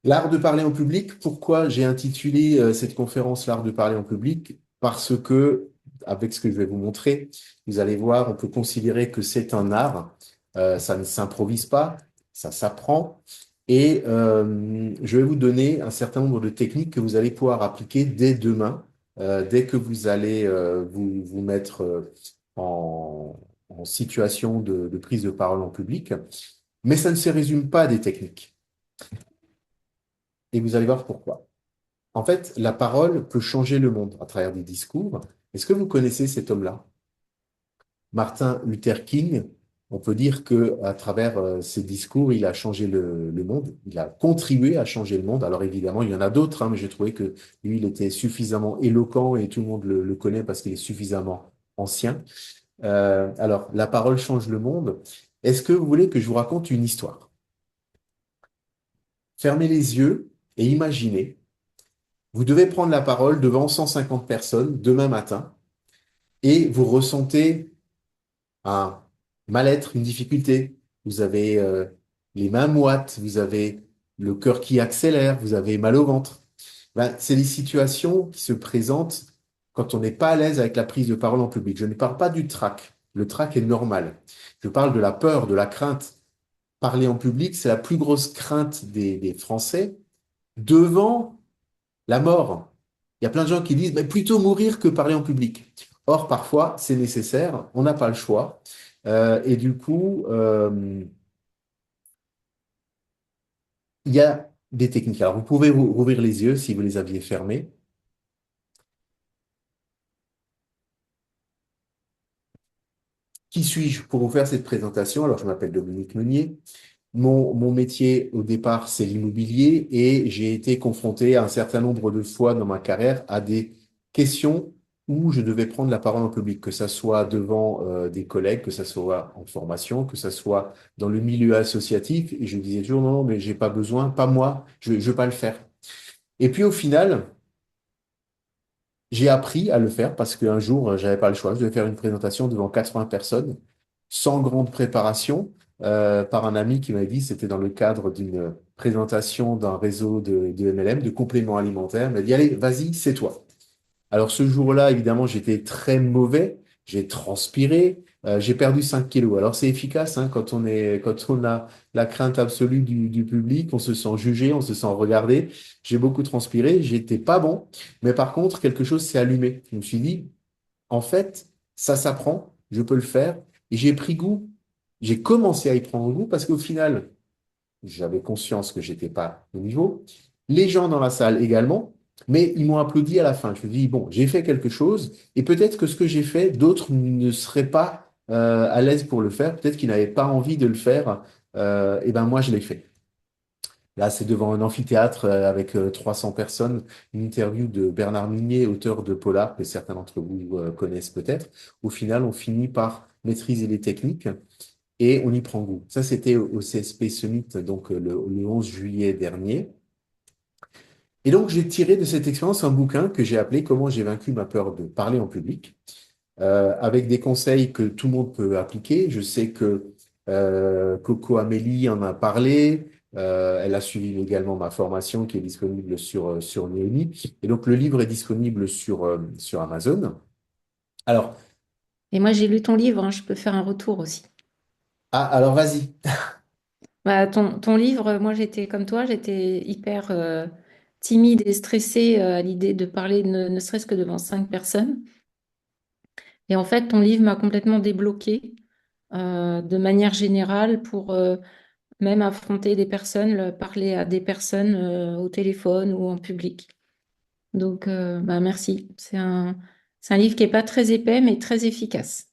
L'art de parler en public, pourquoi j'ai intitulé cette conférence L'art de parler en public? Parce que, avec ce que je vais vous montrer, vous allez voir, on peut considérer que c'est un art. Ça ne s'improvise pas, ça s'apprend. Et je vais vous donner un certain nombre de techniques que vous allez pouvoir appliquer dès demain, dès que vous allez vous mettre en situation de prise de parole en public. Mais ça ne se résume pas à des techniques. Et vous allez voir pourquoi. En fait, la parole peut changer le monde à travers des discours. Est-ce que vous connaissez cet homme-là? Martin Luther King, on peut dire que à travers ses discours, il a changé le monde, il a contribué à changer le monde. Alors évidemment, il y en a d'autres, hein, mais j'ai trouvé que lui, il était suffisamment éloquent et tout le monde le connaît parce qu'il est suffisamment ancien. Alors, la parole change le monde. Est-ce que vous voulez que je vous raconte une histoire? Fermez les yeux et imaginez. Vous devez prendre la parole devant 150 personnes demain matin et vous ressentez un mal-être, une difficulté. Vous avez les mains moites, vous avez le cœur qui accélère, vous avez mal au ventre. Ben, c'est des situations qui se présentent quand on n'est pas à l'aise avec la prise de parole en public. Je ne parle pas du trac. Le trac est normal. Je parle de la peur, de la crainte. Parler en public, c'est la plus grosse crainte des Français devant la mort. Il y a plein de gens qui disent, mais plutôt mourir que parler en public. Or, parfois, c'est nécessaire, on n'a pas le choix. Et du coup, il y a des techniques. Alors, vous pouvez rouvrir les yeux si vous les aviez fermés. Qui suis-je pour vous faire cette présentation? Alors, je m'appelle Dominique Meunier. Mon métier, au départ, c'est l'immobilier et j'ai été confronté un certain nombre de fois dans ma carrière à des questions où je devais prendre la parole en public, que ça soit devant des collègues, que ça soit en formation, que ça soit dans le milieu associatif. Et je disais toujours, non, non, mais j'ai pas besoin, pas moi, je ne veux pas le faire. Et puis au final, j'ai appris à le faire parce qu'un jour, j'avais pas le choix. Je devais faire une présentation devant 80 personnes, sans grande préparation, par un ami qui m'avait dit, c'était dans le cadre d'une présentation d'un réseau de MLM, de compléments alimentaires. Il m'a dit, allez, vas-y, c'est toi. Alors ce jour-là, évidemment, j'étais très mauvais, j'ai transpiré, j'ai perdu 5 kilos. Alors c'est efficace hein, quand on a la crainte absolue du public, on se sent jugé, on se sent regardé. J'ai beaucoup transpiré, j'étais pas bon, mais par contre, quelque chose s'est allumé. Je me suis dit, en fait, ça s'apprend, je peux le faire, et j'ai pris goût. J'ai commencé à y prendre goût parce qu'au final, j'avais conscience que j'étais pas au niveau. Les gens dans la salle également, mais ils m'ont applaudi à la fin. Je me dis, bon, j'ai fait quelque chose et peut-être que ce que j'ai fait, d'autres ne seraient pas à l'aise pour le faire. Peut-être qu'ils n'avaient pas envie de le faire. Et ben moi, je l'ai fait. Là, c'est devant un amphithéâtre avec 300 personnes, une interview de Bernard Minier, auteur de Polar, que certains d'entre vous connaissent peut-être. Au final, on finit par maîtriser les techniques et on y prend goût. Ça, c'était au CSP Summit, donc le 11 juillet dernier. Et donc, j'ai tiré de cette expérience un bouquin que j'ai appelé Comment j'ai vaincu ma peur de parler en public, avec des conseils que tout le monde peut appliquer. Je sais que Coco Amélie en a parlé. Elle a suivi également ma formation qui est disponible sur Neoni. Et donc, le livre est disponible sur Amazon. Alors, Et moi, j'ai lu ton livre, hein, je peux faire un retour aussi. alors vas-y. Bah, ton livre, moi, j'étais comme toi, j'étais hyper timide et stressée à l'idée de parler ne serait-ce que devant 5 personnes. Et en fait, ton livre m'a complètement débloquée de manière générale pour même affronter des personnes, parler à des personnes au téléphone ou en public. Donc, bah, merci. C'est un livre qui n'est pas très épais, mais très efficace.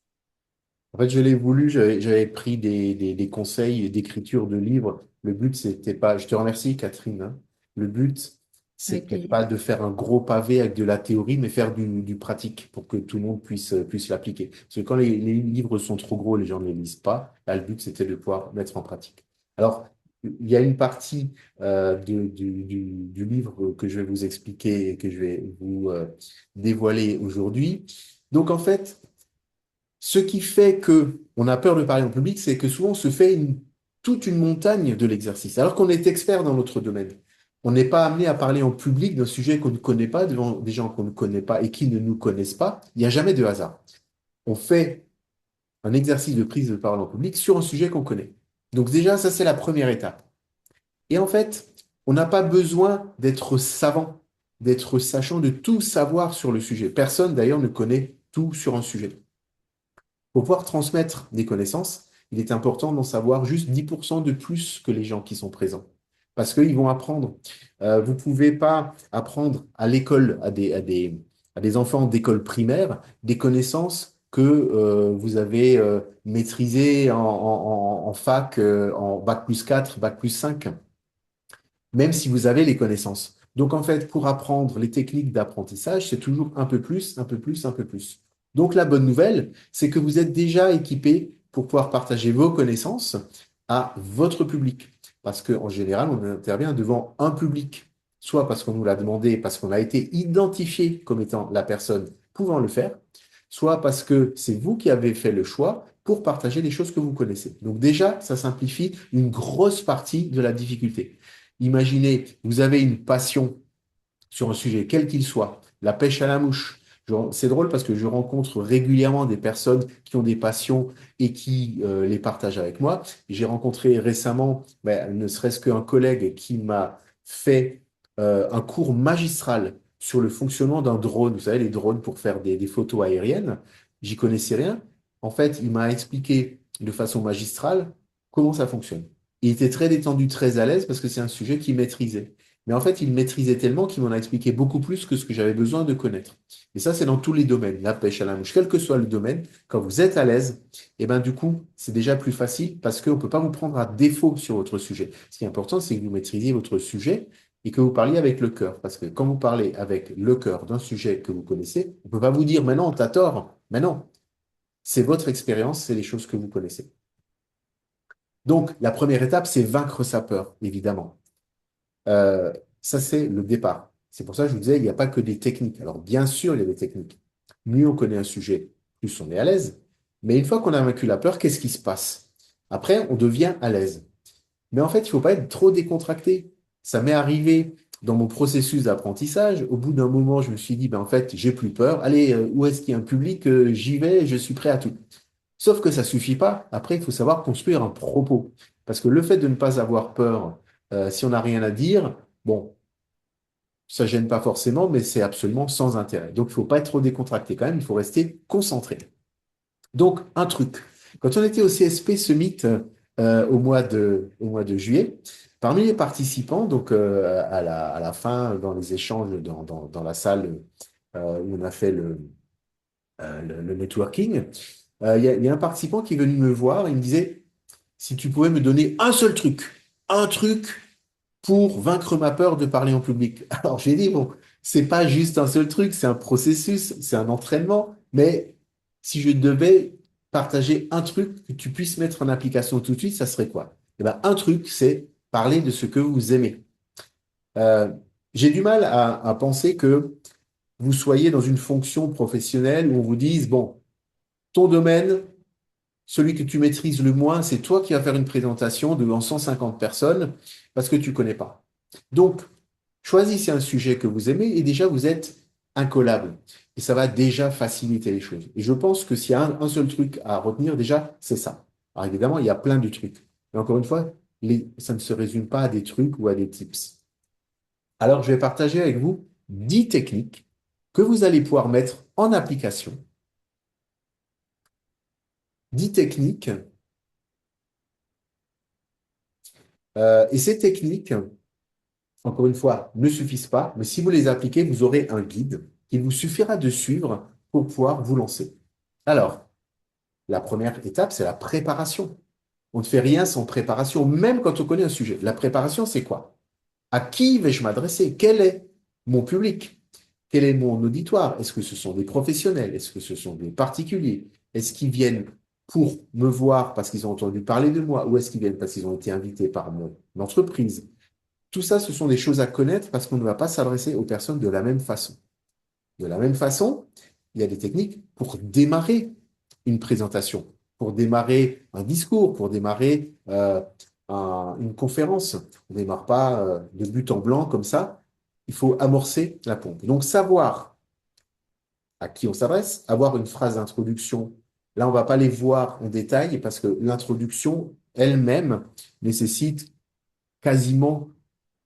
En fait, je l'ai voulu, j'avais pris des conseils d'écriture de livres. Le but, c'était pas, je te remercie, Catherine, hein. Le but, Avec c'était plaisir. pas de faire un gros pavé avec de la théorie, mais faire du pratique pour que tout le monde puisse l'appliquer. Parce que quand les livres sont trop gros, les gens ne les lisent pas. Là, le but, c'était de pouvoir mettre en pratique. Alors, il y a une partie du livre que je vais vous expliquer et que je vais vous dévoiler aujourd'hui. Donc, en fait, ce qui fait que on a peur de parler en public, c'est que souvent on se fait toute une montagne de l'exercice, alors qu'on est expert dans notre domaine. On n'est pas amené à parler en public d'un sujet qu'on ne connaît pas, devant des gens qu'on ne connaît pas et qui ne nous connaissent pas. Il n'y a jamais de hasard. On fait un exercice de prise de parole en public sur un sujet qu'on connaît. Donc déjà, ça, c'est la première étape. Et en fait, on n'a pas besoin d'être savant, d'être sachant, de tout savoir sur le sujet. Personne, d'ailleurs, ne connaît tout sur un sujet. Pour pouvoir transmettre des connaissances, il est important d'en savoir juste 10% de plus que les gens qui sont présents. Parce qu'ils vont apprendre. Vous ne pouvez pas apprendre à l'école, à des enfants d'école primaire, des connaissances que vous avez maîtrisées en fac, en bac plus 4, bac plus 5, même si vous avez les connaissances. Donc, en fait, pour apprendre les techniques d'apprentissage, c'est toujours un peu plus, un peu plus, un peu plus. Donc, la bonne nouvelle, c'est que vous êtes déjà équipé pour pouvoir partager vos connaissances à votre public. Parce qu'en général, on intervient devant un public, soit parce qu'on nous l'a demandé, parce qu'on a été identifié comme étant la personne pouvant le faire, soit parce que c'est vous qui avez fait le choix pour partager les choses que vous connaissez. Donc déjà, ça simplifie une grosse partie de la difficulté. Imaginez, vous avez une passion sur un sujet, quel qu'il soit, la pêche à la mouche. C'est drôle parce que je rencontre régulièrement des personnes qui ont des passions et qui les partagent avec moi. J'ai rencontré récemment, ben, ne serait-ce qu'un collègue qui m'a fait un cours magistral sur le fonctionnement d'un drone. Vous savez, les drones pour faire des photos aériennes. J'y connaissais rien. En fait, il m'a expliqué de façon magistrale comment ça fonctionne. Il était très détendu, très à l'aise parce que c'est un sujet qu'il maîtrisait. Mais en fait, il maîtrisait tellement qu'il m'en a expliqué beaucoup plus que ce que j'avais besoin de connaître. Et ça, c'est dans tous les domaines. La pêche à la mouche, quel que soit le domaine, quand vous êtes à l'aise, et ben du coup, c'est déjà plus facile parce qu'on ne peut pas vous prendre à défaut sur votre sujet. Ce qui est important, c'est que vous maîtrisiez votre sujet et que vous parliez avec le cœur. Parce que quand vous parlez avec le cœur d'un sujet que vous connaissez, on ne peut pas vous dire, mais non, t'as tort. Mais non, c'est votre expérience, c'est les choses que vous connaissez. Donc, la première étape, c'est vaincre sa peur, évidemment. Euh, Ça, c'est le départ. C'est pour ça que je vous disais, il n'y a pas que des techniques. Alors, bien sûr, il y a des techniques. Mieux on connaît un sujet, plus on est à l'aise. Mais une fois qu'on a vaincu la peur, qu'est-ce qui se passe? Après, on devient à l'aise. Mais en fait, il ne faut pas être trop décontracté. Ça m'est arrivé dans mon processus d'apprentissage. Au bout d'un moment, je me suis dit, ben, en fait, j'ai plus peur. Allez, où est-ce qu'il y a un public? J'y vais, je suis prêt à tout. Sauf que ça suffit pas. Après, il faut savoir construire un propos. Parce que le fait de ne pas avoir peur, si on n'a rien à dire, bon, ça gêne pas forcément, mais c'est absolument sans intérêt. Donc, il ne faut pas être trop décontracté quand même, il faut rester concentré. Donc, un truc. Quand on était au CSP Summit au mois de juillet, parmi les participants, donc à la fin, dans les échanges dans la salle où on a fait le networking, il y a un participant qui est venu me voir et il me disait, si tu pouvais me donner un truc pour vaincre ma peur de parler en public. Alors j'ai dit, bon, c'est pas juste un seul truc, c'est un processus, c'est un entraînement, mais si je devais partager un truc que tu puisses mettre en application tout de suite, ça serait quoi? Eh ben, un truc, c'est parler de ce que vous aimez. Euh, j'ai du mal à penser que vous soyez dans une fonction professionnelle où on vous dise, bon, ton domaine, celui que tu maîtrises le moins, c'est toi qui vas faire une présentation devant 150 personnes parce que tu ne connais pas. Donc, choisissez un sujet que vous aimez et déjà vous êtes incollable. Et ça va déjà faciliter les choses. Et je pense que s'il y a un seul truc à retenir, déjà, c'est ça. Alors évidemment, il y a plein de trucs. Mais encore une fois, ça ne se résume pas à des trucs ou à des tips. Alors, je vais partager avec vous 10 techniques que vous allez pouvoir mettre en application. 10 techniques. Et ces techniques, encore une fois, ne suffisent pas, mais si vous les appliquez, vous aurez un guide qu'il vous suffira de suivre pour pouvoir vous lancer. Alors, la première étape, c'est la préparation. On ne fait rien sans préparation, même quand on connaît un sujet. La préparation, c'est quoi? À qui vais-je m'adresser? Quel est mon public? Quel est mon auditoire? Est-ce que ce sont des professionnels? Est-ce que ce sont des particuliers? Est-ce qu'ils viennent pour me voir parce qu'ils ont entendu parler de moi? Ou est-ce qu'ils viennent parce qu'ils ont été invités par mon entreprise? Tout ça, ce sont des choses à connaître parce qu'on ne va pas s'adresser aux personnes de la même façon. De la même façon, il y a des techniques pour démarrer une présentation, pour démarrer un discours, pour démarrer une conférence. On ne démarre pas de but en blanc comme ça. Il faut amorcer la pompe. Donc, savoir à qui on s'adresse, avoir une phrase d'introduction. Là, on ne va pas les voir en détail parce que l'introduction elle-même nécessite quasiment,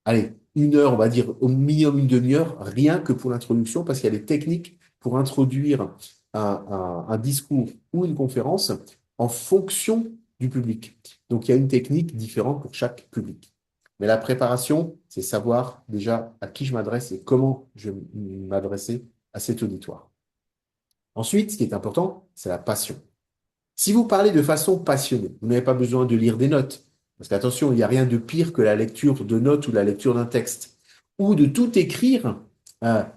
allez, une heure, on va dire au minimum une demi-heure, rien que pour l'introduction, parce qu'il y a des techniques pour introduire un discours ou une conférence en fonction du public. Donc, il y a une technique différente pour chaque public. Mais la préparation, c'est savoir déjà à qui je m'adresse et comment je vais m'adresser à cet auditoire. Ensuite, ce qui est important, c'est la passion. Si vous parlez de façon passionnée, vous n'avez pas besoin de lire des notes. Parce qu'attention, il n'y a rien de pire que la lecture de notes ou la lecture d'un texte. Ou de tout écrire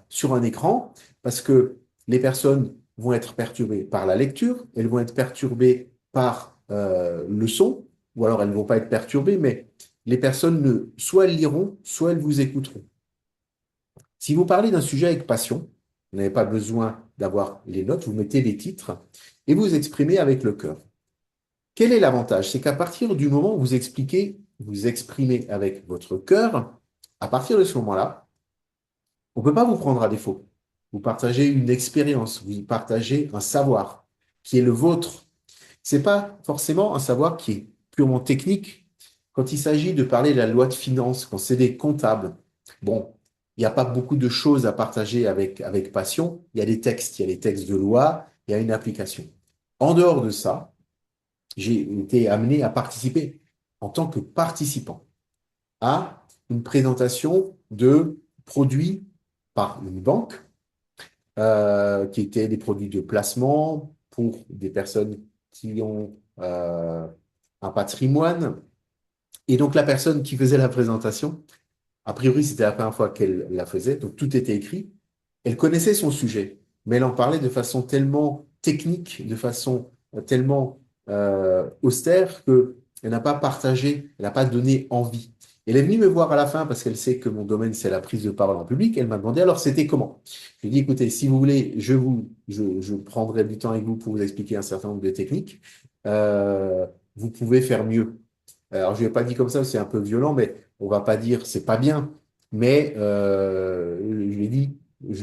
sur un écran, parce que les personnes vont être perturbées par la lecture, elles vont être perturbées par le son, ou alors elles ne vont pas être perturbées, mais les personnes, soit elles liront, soit elles vous écouteront. Si vous parlez d'un sujet avec passion, vous n'avez pas besoin d'avoir les notes, vous mettez les titres et vous exprimez avec le cœur. Quel est l'avantage? C'est qu'à partir du moment où vous expliquez, vous exprimez avec votre cœur, à partir de ce moment-là, on ne peut pas vous prendre à défaut. Vous partagez une expérience, vous partagez un savoir qui est le vôtre. Ce n'est pas forcément un savoir qui est purement technique. Quand il s'agit de parler de la loi de finances, quand c'est des comptables, bon, il n'y a pas beaucoup de choses à partager avec passion. Il y a des textes, il y a des textes de loi, il y a une application. En dehors de ça, j'ai été amené à participer en tant que participant à une présentation de produits par une banque qui étaient des produits de placement pour des personnes qui ont un patrimoine. Et donc la personne qui faisait la présentation, a priori c'était la première fois qu'elle la faisait, donc tout était écrit. Elle connaissait son sujet, mais elle en parlait de façon tellement technique, de façon tellement austère qu'elle n'a pas partagé, elle n'a pas donné envie. Elle est venue me voir à la fin parce qu'elle sait que mon domaine, c'est la prise de parole en public. Elle m'a demandé alors c'était comment? Je lui ai dit, écoutez, si vous voulez, je prendrai du temps avec vous pour vous expliquer un certain nombre de techniques. Vous pouvez faire mieux. Alors, je ne l'ai pas dit comme ça, c'est un peu violent, mais on va pas dire c'est pas bien. Mais je lui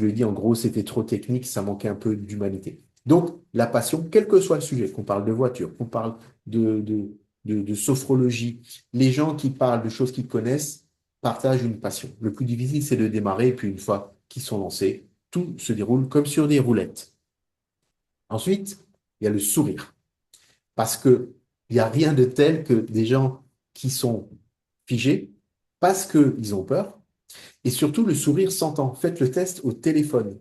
ai dit en gros, c'était trop technique, ça manquait un peu d'humanité. Donc, la passion, quel que soit le sujet, qu'on parle de voiture, qu'on parle de sophrologie, les gens qui parlent de choses qu'ils connaissent partagent une passion. Le plus difficile, c'est de démarrer, et puis une fois qu'ils sont lancés, tout se déroule comme sur des roulettes. Ensuite, il y a le sourire. Parce que il n'y a rien de tel que des gens qui sont figés parce qu'ils ont peur. Et surtout, le sourire s'entend. Faites le test au téléphone.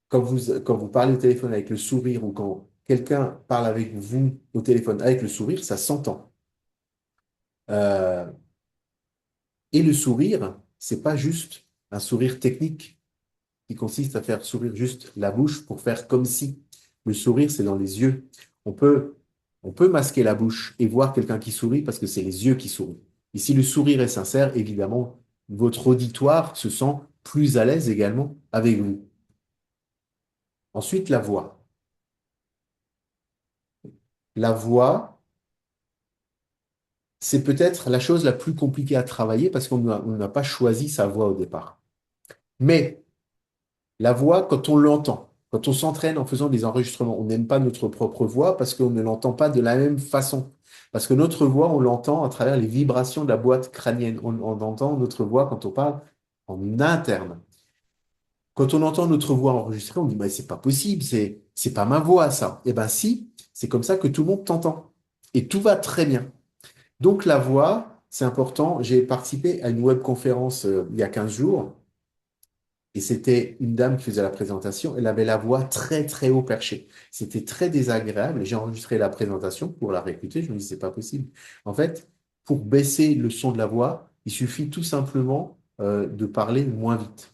Quand vous parlez au téléphone avec le sourire ou quand quelqu'un parle avec vous au téléphone avec le sourire, ça s'entend. Euh, et le sourire, c'est pas juste un sourire technique qui consiste à faire sourire juste la bouche pour faire comme si. Le sourire, c'est dans les yeux. On peut, on peut masquer la bouche et voir quelqu'un qui sourit parce que c'est les yeux qui sourient. Et si le sourire est sincère, évidemment, votre auditoire se sent plus à l'aise également avec vous. Ensuite, la voix. La voix, c'est peut-être la chose la plus compliquée à travailler parce on n'a pas choisi sa voix au départ. Mais la voix, quand on l'entend, quand on s'entraîne en faisant des enregistrements, on n'aime pas notre propre voix parce qu'on ne l'entend pas de la même façon. Parce que notre voix, on l'entend à travers les vibrations de la boîte crânienne. On entend notre voix quand on parle en interne. Quand on entend notre voix enregistrée, on dit, bah, c'est pas possible, c'est pas ma voix, ça. Eh ben, si, c'est comme ça que tout le monde t'entend. Et tout va très bien. Donc, la voix, c'est important. J'ai participé à une webconférence il y a 15 jours. Et c'était une dame qui faisait la présentation. Elle avait la voix très, très haut perchée. C'était très désagréable. J'ai enregistré la présentation pour la réécouter. Je me dis, c'est pas possible. En fait, pour baisser le son de la voix, il suffit tout simplement de parler moins vite.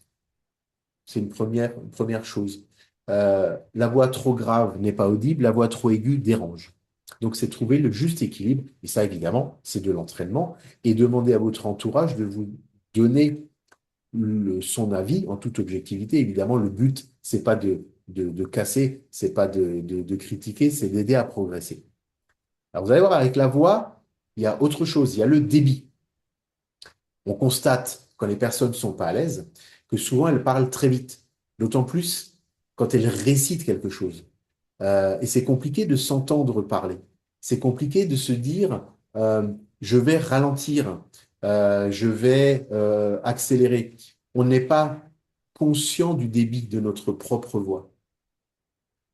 C'est une première chose. La voix trop grave n'est pas audible. La voix trop aiguë dérange. Donc, c'est trouver le juste équilibre. Et ça, évidemment, c'est de l'entraînement. Et demander à votre entourage de vous donner son avis en toute objectivité. Évidemment, le but, c'est pas de casser, c'est pas de critiquer, c'est d'aider à progresser. Alors, vous allez voir, avec la voix, il y a autre chose, il y a le débit. On constate, quand les personnes ne sont pas à l'aise, que souvent elles parlent très vite, d'autant plus quand elles récitent quelque chose. Et c'est compliqué de s'entendre parler. C'est compliqué de se dire, je vais ralentir, je vais accélérer. On n'est pas conscient du débit de notre propre voix.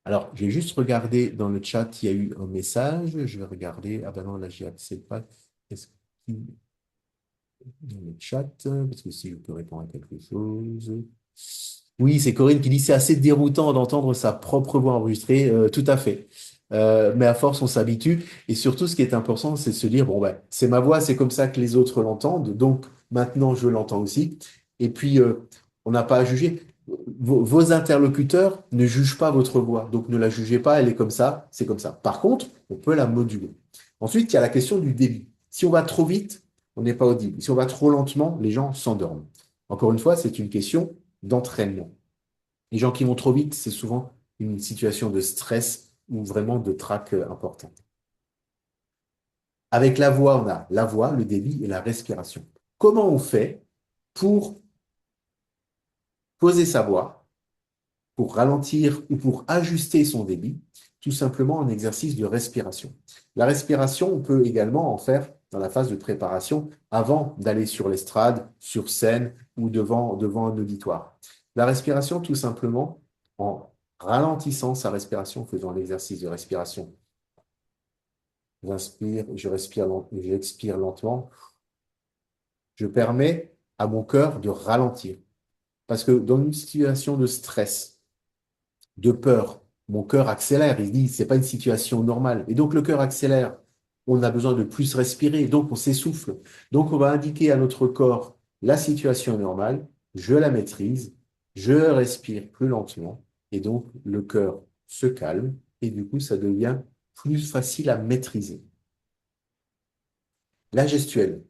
Alors, j'ai juste regardé dans le chat, il y a eu un message. Je vais regarder. Ah ben non, là, j'y accède pas. Est-ce qu'il dans le chat? Parce que si je peux répondre à quelque chose. Oui, c'est Corinne qui dit c'est assez déroutant d'entendre sa propre voix enregistrée. Tout à fait. Mais à force, on s'habitue. Et surtout, ce qui est important, c'est de se dire, bon, ben, c'est ma voix, c'est comme ça que les autres l'entendent. Donc, maintenant, je l'entends aussi. Et puis, on n'a pas à juger. Vos interlocuteurs ne jugent pas votre voix. Donc, ne la jugez pas, elle est comme ça, c'est comme ça. Par contre, on peut la moduler. Ensuite, il y a la question du débit. Si on va trop vite, on n'est pas audible. Si on va trop lentement, les gens s'endorment. Encore une fois, c'est une question d'entraînement. Les gens qui vont trop vite, c'est souvent une situation de stress ou vraiment de trac important. Avec la voix, on a la voix, le débit et la respiration. Comment on fait pour poser sa voix, pour ralentir ou pour ajuster son débit? Tout simplement un exercice de respiration. La respiration, on peut également en faire dans la phase de préparation avant d'aller sur l'estrade, sur scène ou devant un auditoire. La respiration, tout simplement, en ralentissant sa respiration, faisant l'exercice de respiration. J'inspire, j'expire lentement. Je permets à mon cœur de ralentir. Parce que dans une situation de stress, de peur, mon cœur accélère. Il dit, c'est pas une situation normale. Et donc, le cœur accélère. On a besoin de plus respirer. Donc, on s'essouffle. Donc, on va indiquer à notre corps la situation est normale. Je la maîtrise. Je respire plus lentement. Et donc, le cœur se calme. Et du coup, ça devient plus facile à maîtriser. La gestuelle.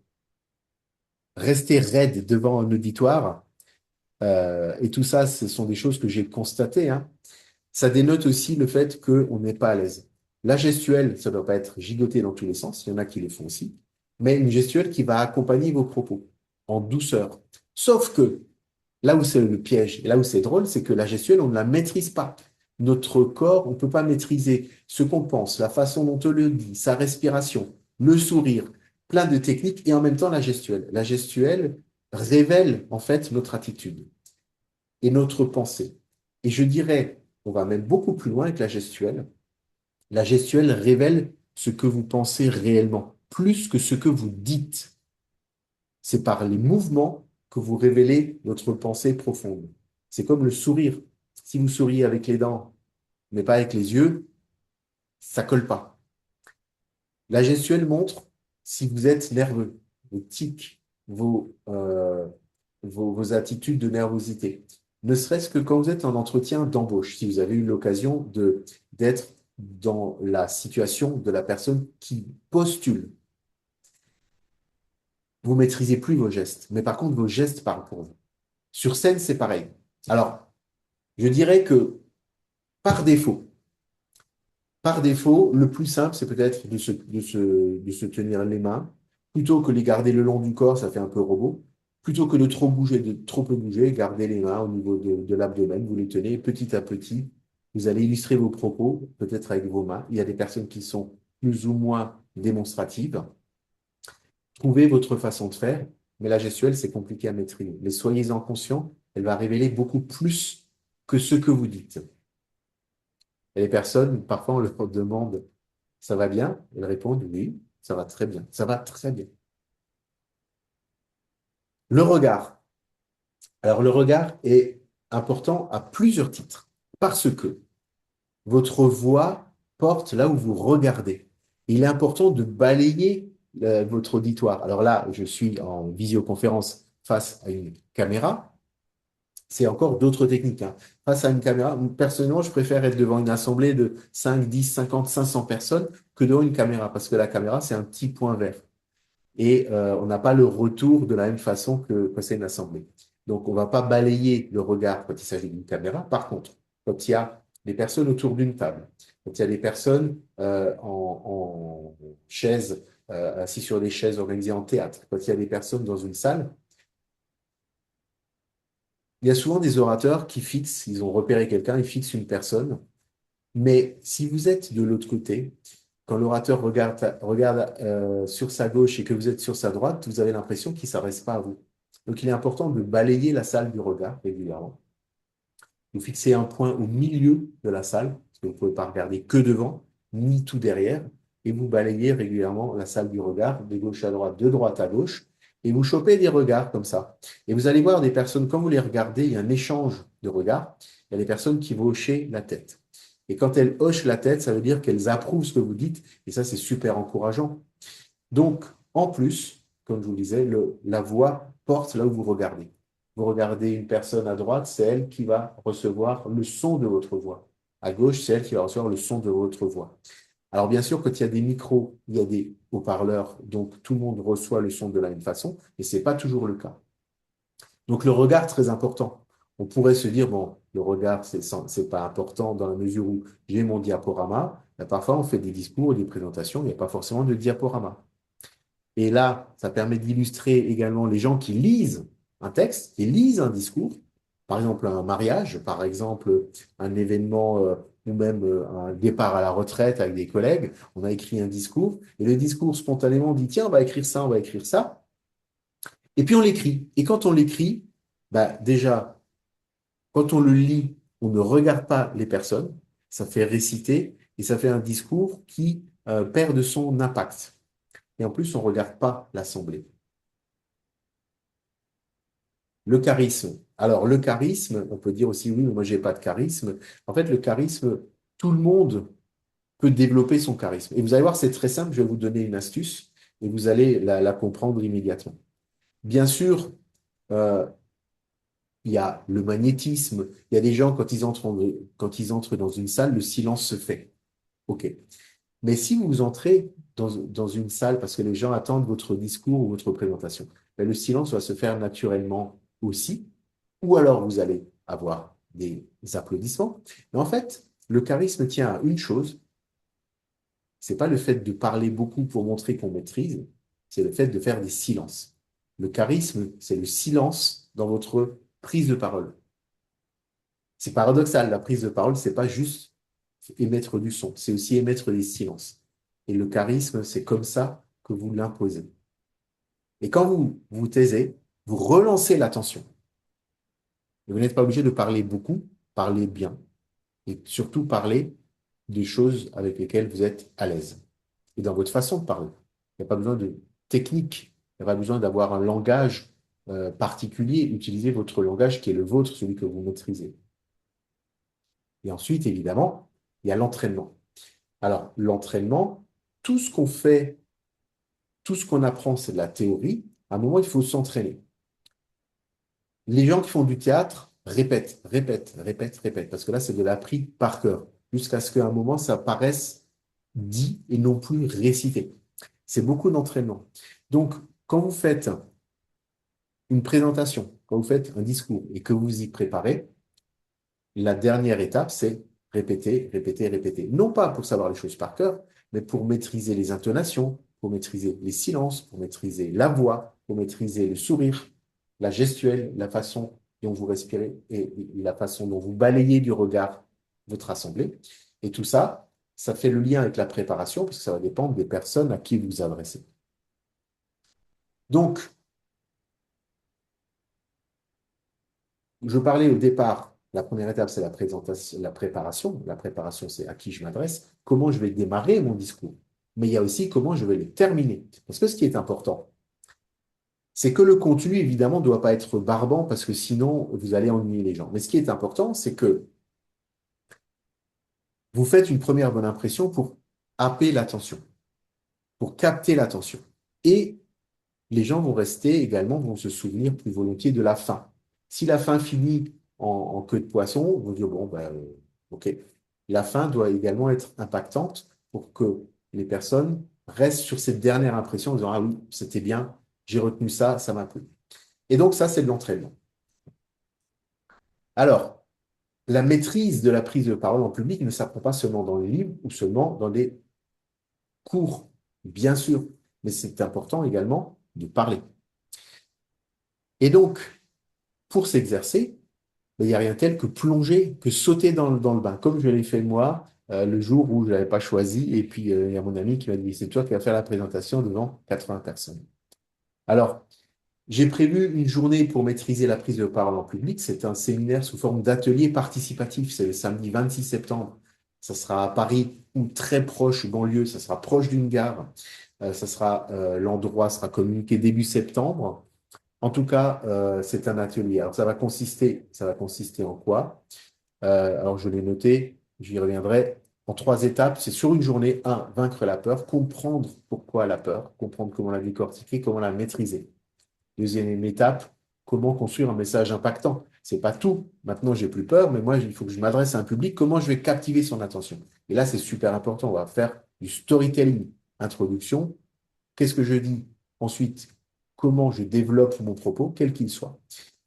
Rester raide devant un auditoire. Et tout ça, ce sont des choses que j'ai constatées, hein. Ça dénote aussi le fait qu'on n'est pas à l'aise. La gestuelle, ça ne doit pas être gigoté dans tous les sens, il y en a qui les font aussi, mais une gestuelle qui va accompagner vos propos en douceur. Sauf que là où c'est le piège et là où c'est drôle, c'est que la gestuelle, on ne la maîtrise pas. Notre corps, on ne peut pas maîtriser ce qu'on pense, la façon dont on le dit, sa respiration, le sourire, plein de techniques et en même temps la gestuelle. La gestuelle révèle en fait notre attitude et notre pensée. Et je dirais, on va même beaucoup plus loin avec la gestuelle. La gestuelle révèle ce que vous pensez réellement, plus que ce que vous dites. C'est par les mouvements que vous révélez votre pensée profonde. C'est comme le sourire. Si vous souriez avec les dents, mais pas avec les yeux, ça colle pas. La gestuelle montre si vous êtes nerveux, vos tics, vos attitudes de nervosité. Ne serait-ce que quand vous êtes en entretien d'embauche, si vous avez eu l'occasion d'être dans la situation de la personne qui postule, vous maîtrisez plus vos gestes, mais par contre, vos gestes parlent pour vous. Sur scène, c'est pareil. Alors, je dirais que par défaut, par défaut, le plus simple, c'est peut-être de se tenir les mains, plutôt que les garder le long du corps, ça fait un peu robot. Plutôt que de trop bouger, de trop peu bouger, gardez les mains au niveau de l'abdomen, vous les tenez petit à petit. Vous allez illustrer vos propos, peut-être avec vos mains. Il y a des personnes qui sont plus ou moins démonstratives. Trouvez votre façon de faire, mais la gestuelle, c'est compliqué à maîtriser. Mais soyez-en conscient, elle va révéler beaucoup plus que ce que vous dites. Et les personnes, parfois, on leur demande, ça va bien? Elles répondent, oui, ça va très bien. Ça va très bien. Le regard. Alors, le regard est important à plusieurs titres parce que votre voix porte là où vous regardez. Il est important de balayer votre auditoire. Alors là, je suis en visioconférence face à une caméra. C'est encore d'autres techniques, hein. Face à une caméra, personnellement, je préfère être devant une assemblée de 5, 10, 50, 500 personnes que devant une caméra, parce que la caméra, c'est un petit point vert. Et on n'a pas le retour de la même façon que quand c'est une assemblée. Donc, on ne va pas balayer le regard quand il s'agit d'une caméra. Par contre, quand il y a des personnes autour d'une table, quand il y a des personnes en chaise assis sur des chaises organisées en théâtre, quand il y a des personnes dans une salle, il y a souvent des orateurs qui fixent, ils ont repéré quelqu'un, ils fixent une personne. Mais si vous êtes de l'autre côté, quand l'orateur regarde sur sa gauche et que vous êtes sur sa droite, vous avez l'impression qu'il ne s'adresse pas à vous. Donc il est important de balayer la salle du regard régulièrement. Vous fixez un point au milieu de la salle, parce que vous ne pouvez pas regarder que devant, ni tout derrière, et vous balayez régulièrement la salle du regard, de gauche à droite, de droite à gauche, et vous chopez des regards comme ça. Et vous allez voir des personnes, quand vous les regardez, il y a un échange de regards, il y a des personnes qui vont hocher la tête. Et quand elles hochent la tête, ça veut dire qu'elles approuvent ce que vous dites, et ça, c'est super encourageant. Donc, en plus, comme je vous le disais, la voix porte là où vous regardez. Vous regardez une personne à droite, c'est elle qui va recevoir le son de votre voix. À gauche, c'est elle qui va recevoir le son de votre voix. Alors, bien sûr, quand il y a des micros, il y a des haut-parleurs, donc tout le monde reçoit le son de la même façon, mais ce n'est pas toujours le cas. Donc, le regard, très important. On pourrait se dire, bon, le regard, c'est pas important dans la mesure où j'ai mon diaporama. Mais parfois, on fait des discours, des présentations, il n'y a pas forcément de diaporama. Et là, ça permet d'illustrer également les gens qui lisent un texte, qui lisent un discours, par exemple un mariage, par exemple un événement ou même un départ à la retraite avec des collègues. On a écrit un discours et le discours spontanément dit, tiens, on va écrire ça, on va écrire ça. Et puis on l'écrit. Et quand on l'écrit, bah, déjà, quand on le lit, on ne regarde pas les personnes, ça fait réciter et ça fait un discours qui perd de son impact. Et en plus, on ne regarde pas l'assemblée. Le charisme. Alors, le charisme, on peut dire aussi, oui, mais moi, j'ai pas de charisme. En fait, le charisme, tout le monde peut développer son charisme. Et vous allez voir, c'est très simple, je vais vous donner une astuce et vous allez la comprendre immédiatement. Bien sûr, euh, il y a le magnétisme. Il y a des gens, quand ils entrent dans une salle, le silence se fait. OK. Mais si vous entrez dans une salle parce que les gens attendent votre discours ou votre présentation, ben, le silence va se faire naturellement aussi, ou alors vous allez avoir des applaudissements. Mais en fait, le charisme tient à une chose, c'est pas le fait de parler beaucoup pour montrer qu'on maîtrise, c'est le fait de faire des silences. Le charisme, c'est le silence dans votre prise de parole. C'est paradoxal, la prise de parole, c'est pas juste émettre du son, c'est aussi émettre des silences. Et le charisme, c'est comme ça que vous l'imposez. Et quand vous vous taisez, vous relancez l'attention. Vous n'êtes pas obligé de parler beaucoup, parlez bien. Et surtout parler des choses avec lesquelles vous êtes à l'aise. Et dans votre façon de parler. Il n'y a pas besoin de technique, il n'y a pas besoin d'avoir un langage particulier. Utilisez votre langage qui est le vôtre, celui que vous maîtrisez. Et ensuite, évidemment, il y a l'entraînement. Alors, l'entraînement, tout ce qu'on fait, tout ce qu'on apprend, c'est de la théorie. À un moment, il faut s'entraîner. Les gens qui font du théâtre répètent, répètent, répètent, répètent, parce que là, c'est de l'appris par cœur, jusqu'à ce qu'à un moment, ça paraisse dit et non plus récité. C'est beaucoup d'entraînement. Donc, quand vous faites une présentation, quand vous faites un discours et que vous y préparez, la dernière étape, c'est répéter, répéter, répéter. Non pas pour savoir les choses par cœur, mais pour maîtriser les intonations, pour maîtriser les silences, pour maîtriser la voix, pour maîtriser le sourire, la gestuelle, la façon dont vous respirez et la façon dont vous balayez du regard votre assemblée. Et tout ça, ça fait le lien avec la préparation, parce que ça va dépendre des personnes à qui vous vous adressez. Donc, je parlais au départ, la première étape, c'est la présentation, la préparation. La préparation, c'est à qui je m'adresse, comment je vais démarrer mon discours. Mais il y a aussi comment je vais le terminer. Parce que ce qui est important, c'est que le contenu, évidemment, ne doit pas être barbant parce que sinon, vous allez ennuyer les gens. Mais ce qui est important, c'est que vous faites une première bonne impression pour happer l'attention, pour capter l'attention. Et les gens vont rester également, vont se souvenir plus volontiers de la fin. Si la fin finit en queue de poisson, ils vont dire, bon, ben, OK. La fin doit également être impactante pour que les personnes restent sur cette dernière impression en disant, ah oui, c'était bien, j'ai retenu ça, ça m'a plu. Et donc, ça, c'est de l'entraînement. Alors, la maîtrise de la prise de parole en public ne s'apprend pas seulement dans les livres ou seulement dans des cours, bien sûr, mais c'est important également de parler. Et donc, pour s'exercer, il n'y a rien tel que plonger, que sauter dans le bain, comme je l'ai fait moi le jour où je n'avais pas choisi. Et puis, il y a mon ami qui m'a dit, c'est toi qui vas faire la présentation devant 80 personnes. Alors, j'ai prévu une journée pour maîtriser la prise de parole en public. C'est un séminaire sous forme d'atelier participatif. C'est le samedi 26 septembre. Ça sera à Paris ou très proche, banlieue. Ça sera proche d'une gare. L'endroit sera communiqué début septembre. En tout cas, c'est un atelier. Alors, ça va consister en quoi? Alors, je l'ai noté, j'y reviendrai en 3 étapes. C'est sur une journée, un, vaincre la peur, comprendre pourquoi la peur, comprendre comment la décortiquer, comment la maîtriser. Deuxième étape, comment construire un message impactant. C'est pas tout. Maintenant, j'ai plus peur, mais moi, il faut que je m'adresse à un public. Comment je vais captiver son attention? Et là, c'est super important. On va faire du storytelling. Introduction, qu'est-ce que je dis? Ensuite, comment je développe mon propos, quel qu'il soit.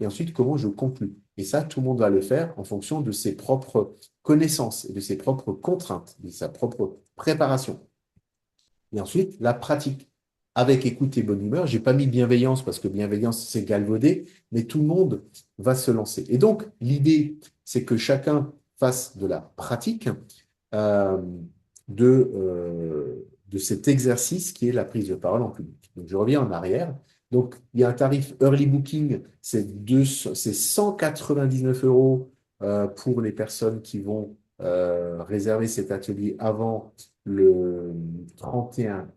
Et ensuite, comment je conclue. Et ça, tout le monde va le faire en fonction de ses propres connaissances et de ses propres contraintes, de sa propre préparation. Et ensuite, la pratique. Avec écoute et bonne humeur, j'ai pas mis bienveillance parce que bienveillance, c'est galvaudé, mais tout le monde va se lancer. Et donc, l'idée, c'est que chacun fasse de la pratique euh, de cet exercice qui est la prise de parole en public. Donc, je reviens en arrière. Donc, il y a un tarif early booking, c'est 199 euros pour les personnes qui vont réserver cet atelier avant le 31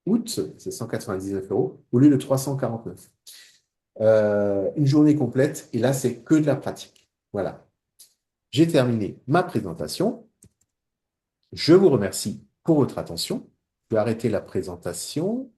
août, c'est 199 euros, au lieu de 349. Une journée complète, et là, c'est que de la pratique. Voilà. J'ai terminé ma présentation. Je vous remercie pour votre attention. Je vais arrêter la présentation.